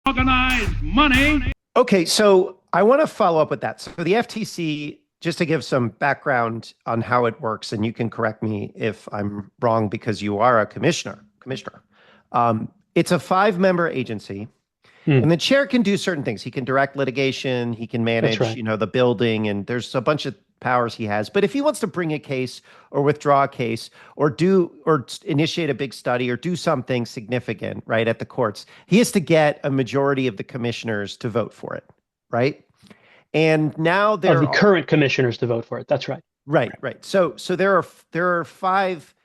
Organized money. Okay, so I want to follow up with that. So the FTC, just to give some background on how it works, and you can correct me if I'm wrong because you are a commissioner. It's a five-member agency, and the chair can do certain things. He can direct litigation, he can That's manage, right. the building, and there's a bunch of powers he has. But if he wants to bring a case or withdraw a case or initiate a big study or do something significant, right, at the courts, he has to get a majority of the commissioners to vote for it, right? And now Of the current commissioners to vote for it. That's right. right. So there are five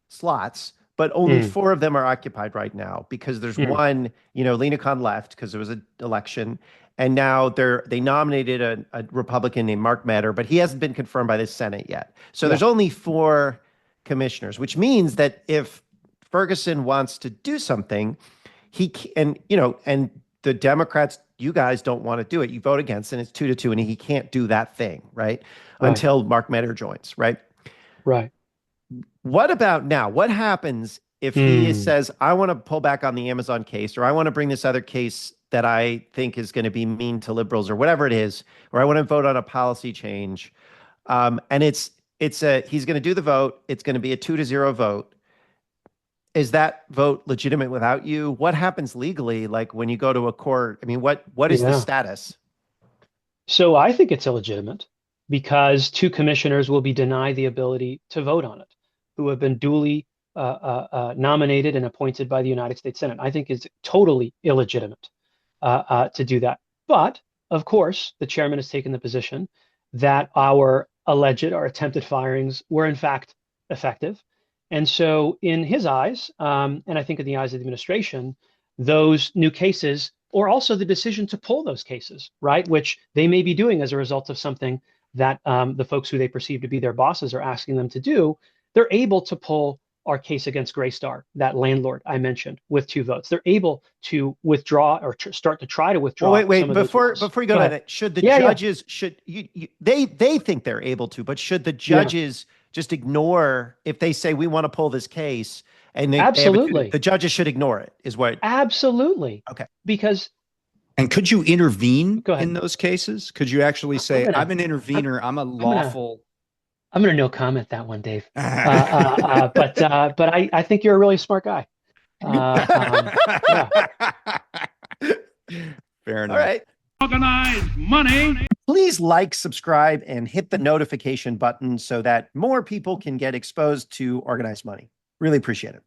slots, but only four of them are occupied right now because there's one, Lena Khan left because there was an election. And now they nominated a Republican named Mark Metter, but he hasn't been confirmed by the Senate yet. So there's only four commissioners, which means that if Ferguson wants to do something, and the Democrats, you guys don't want to do it. You vote against, and it's 2-2, and he can't do that thing, right? Until Mark Metter joins, right? Right. What about now? What happens if he says, I want to pull back on the Amazon case, or I want to bring this other case that I think is going to be mean to liberals or whatever it is, or I want to vote on a policy change. And he's going to do the vote. It's going to be a 2-0 vote. Is that vote legitimate without you? What happens legally? Like when you go to a court, I mean, what is the status? So I think it's illegitimate because two commissioners will be denied the ability to vote on it, who have been duly nominated and appointed by the United States Senate. I think it's totally illegitimate to do that. But of course, the chairman has taken the position that our attempted firings were in fact effective. And so in his eyes, and I think in the eyes of the administration, those new cases, or also the decision to pull those cases, right, which they may be doing as a result of something that the folks who they perceive to be their bosses are asking them to do, they're able to pull our case against Graystar, that landlord I mentioned, with 2 votes. They're able to withdraw or start to try to withdraw. Well, wait. Before you go to that, should the judges they think they're able to, but should the judges just ignore if they say we want to pull this case and absolutely the judges should ignore it is what? Absolutely. Okay. Because and could you intervene in those cases? Could you actually say, I'm an intervener, I'm a lawful? I'm going to no comment that one, Dave. But I think you're a really smart guy. Fair enough. All right. Organized money. Please like, subscribe, and hit the notification button so that more people can get exposed to organized money. Really appreciate it.